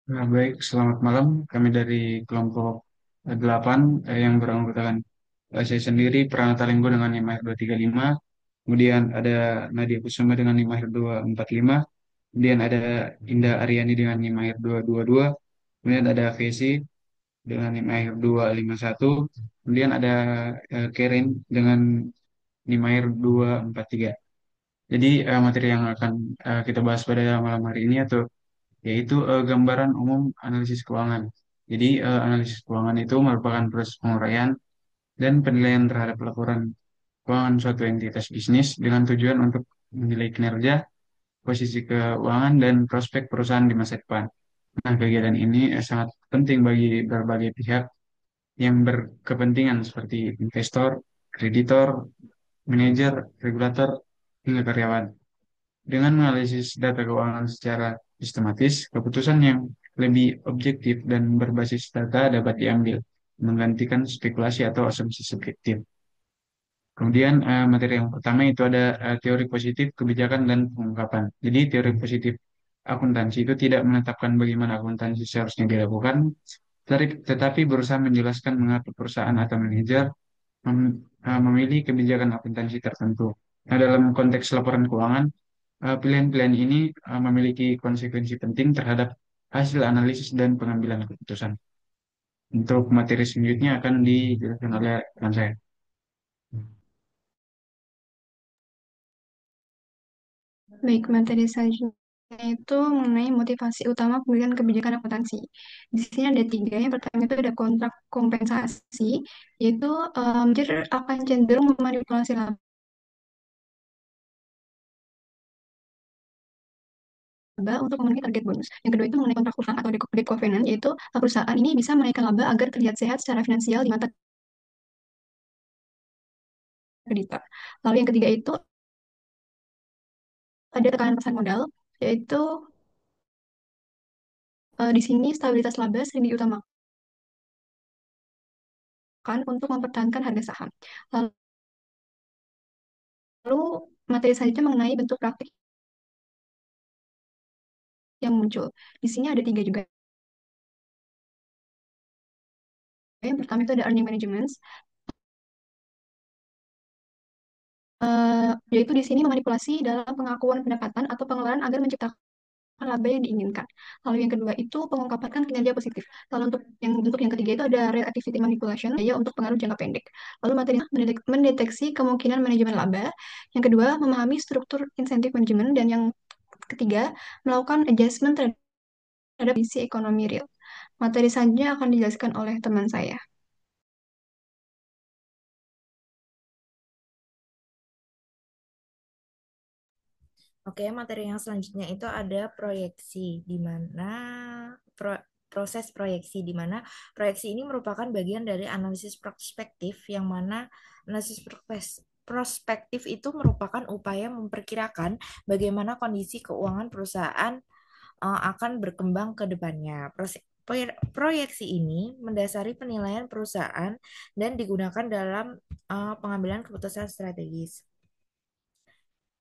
Baik, selamat malam. Kami dari kelompok 8 yang beranggotakan saya sendiri, Pranata Lenggo dengan NIM akhir 235. Kemudian ada Nadia Kusuma dengan NIM akhir 245. Kemudian ada Indah Aryani dengan NIM akhir 222. Kemudian ada Vesi dengan NIM akhir 251. Kemudian ada Karen dengan NIM akhir 243. Jadi materi yang akan kita bahas pada malam hari ini atau yaitu gambaran umum analisis keuangan. Jadi analisis keuangan itu merupakan proses penguraian dan penilaian terhadap laporan keuangan suatu entitas bisnis dengan tujuan untuk menilai kinerja, posisi keuangan, dan prospek perusahaan di masa depan. Nah, kegiatan ini sangat penting bagi berbagai pihak yang berkepentingan seperti investor, kreditor, manajer, regulator, hingga karyawan. Dengan menganalisis data keuangan secara sistematis, keputusan yang lebih objektif dan berbasis data dapat diambil, menggantikan spekulasi atau asumsi subjektif. Kemudian materi yang pertama itu ada teori positif, kebijakan, dan pengungkapan. Jadi teori positif akuntansi itu tidak menetapkan bagaimana akuntansi seharusnya dilakukan, tetapi berusaha menjelaskan mengapa perusahaan atau manajer memilih kebijakan akuntansi tertentu. Nah, dalam konteks laporan keuangan, pilihan-pilihan ini memiliki konsekuensi penting terhadap hasil analisis dan pengambilan keputusan. Untuk materi selanjutnya akan dijelaskan oleh rekan saya. Baik, materi selanjutnya itu mengenai motivasi utama pemilihan kebijakan akuntansi. Di sini ada tiga. Yang pertama itu ada kontrak kompensasi, yaitu manajer akan cenderung memanipulasi laba untuk memenuhi target bonus. Yang kedua itu mengenai kontrak utang atau debt covenant, yaitu perusahaan ini bisa menaikkan laba agar terlihat sehat secara finansial di mata kreditor. Lalu yang ketiga itu ada tekanan pasar modal, yaitu di sini stabilitas laba sering diutamakan untuk mempertahankan harga saham. Lalu materi selanjutnya mengenai bentuk praktik yang muncul. Di sini ada tiga juga. Yang pertama itu ada earning management, yaitu di sini memanipulasi dalam pengakuan pendapatan atau pengeluaran agar menciptakan laba yang diinginkan. Lalu yang kedua itu pengungkapan kinerja positif. Lalu untuk yang bentuk yang ketiga itu ada real activity manipulation, ya untuk pengaruh jangka pendek. Lalu materi mendeteksi kemungkinan manajemen laba. Yang kedua memahami struktur insentif manajemen dan yang ketiga melakukan adjustment terhadap kondisi ekonomi real. Materi selanjutnya akan dijelaskan oleh teman saya. Oke, materi yang selanjutnya itu ada proyeksi, di mana proses proyeksi, di mana proyeksi ini merupakan bagian dari analisis prospektif, yang mana analisis prospektif itu merupakan upaya memperkirakan bagaimana kondisi keuangan perusahaan akan berkembang ke depannya. Proyeksi ini mendasari penilaian perusahaan dan digunakan dalam pengambilan keputusan strategis.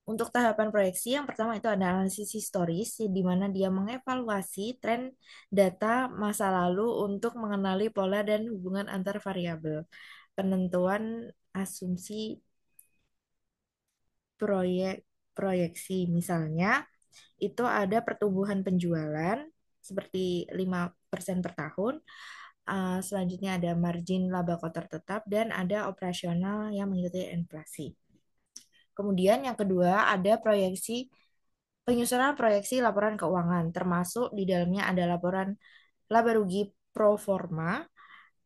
Untuk tahapan proyeksi, yang pertama itu ada analisis historis, di mana dia mengevaluasi tren data masa lalu untuk mengenali pola dan hubungan antar variabel. Penentuan asumsi proyek proyeksi, misalnya itu ada pertumbuhan penjualan seperti 5% per tahun. Selanjutnya ada margin laba kotor tetap dan ada operasional yang mengikuti inflasi. Kemudian yang kedua ada penyusunan proyeksi laporan keuangan, termasuk di dalamnya ada laporan laba rugi pro forma,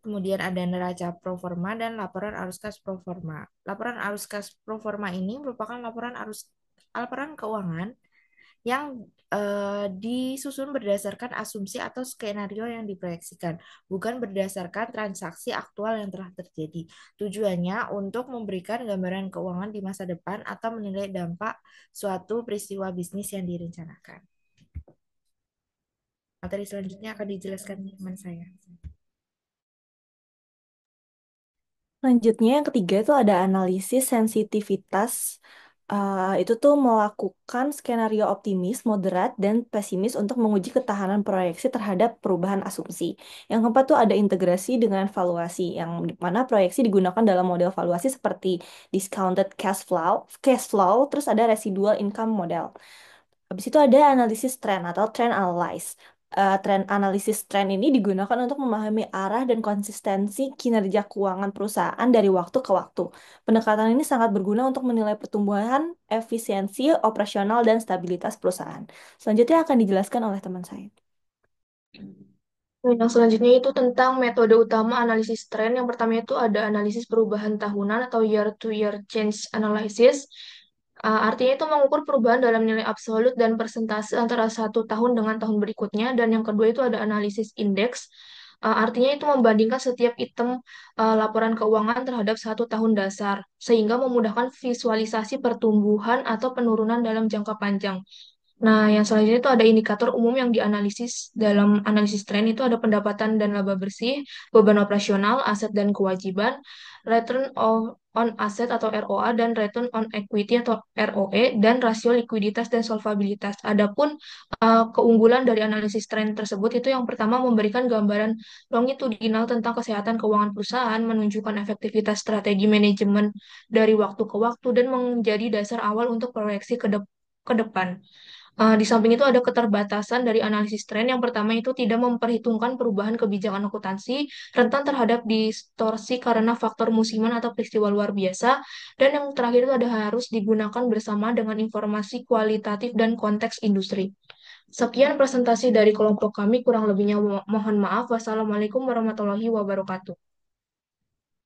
kemudian ada neraca pro forma dan laporan arus kas pro forma. Laporan arus kas pro forma ini merupakan laporan keuangan yang disusun berdasarkan asumsi atau skenario yang diproyeksikan, bukan berdasarkan transaksi aktual yang telah terjadi. Tujuannya untuk memberikan gambaran keuangan di masa depan atau menilai dampak suatu peristiwa bisnis yang direncanakan. Materi selanjutnya akan dijelaskan teman saya. Selanjutnya yang ketiga itu ada analisis sensitivitas Itu tuh melakukan skenario optimis, moderat, dan pesimis untuk menguji ketahanan proyeksi terhadap perubahan asumsi. Yang keempat tuh ada integrasi dengan valuasi, yang mana proyeksi digunakan dalam model valuasi seperti discounted cash flow, terus ada residual income model. Habis itu ada analisis tren atau trend analyze. Trend analisis tren ini digunakan untuk memahami arah dan konsistensi kinerja keuangan perusahaan dari waktu ke waktu. Pendekatan ini sangat berguna untuk menilai pertumbuhan, efisiensi, operasional, dan stabilitas perusahaan. Selanjutnya akan dijelaskan oleh teman saya. Nah, yang selanjutnya itu tentang metode utama analisis tren. Yang pertama itu ada analisis perubahan tahunan atau year-to-year change analysis. Artinya itu mengukur perubahan dalam nilai absolut dan persentase antara satu tahun dengan tahun berikutnya. Dan yang kedua itu ada analisis indeks. Artinya itu membandingkan setiap item laporan keuangan terhadap satu tahun dasar, sehingga memudahkan visualisasi pertumbuhan atau penurunan dalam jangka panjang. Nah, yang selanjutnya itu ada indikator umum yang dianalisis dalam analisis tren itu ada pendapatan dan laba bersih, beban operasional, aset dan kewajiban, on asset atau ROA, dan return on equity atau ROE, dan rasio likuiditas dan solvabilitas. Adapun keunggulan dari analisis tren tersebut itu yang pertama memberikan gambaran longitudinal tentang kesehatan keuangan perusahaan, menunjukkan efektivitas strategi manajemen dari waktu ke waktu, dan menjadi dasar awal untuk proyeksi ke depan. Di samping itu ada keterbatasan dari analisis tren. Yang pertama itu tidak memperhitungkan perubahan kebijakan akuntansi, rentan terhadap distorsi karena faktor musiman atau peristiwa luar biasa. Dan yang terakhir itu ada harus digunakan bersama dengan informasi kualitatif dan konteks industri. Sekian presentasi dari kelompok kami, kurang lebihnya mohon maaf. Wassalamualaikum warahmatullahi wabarakatuh.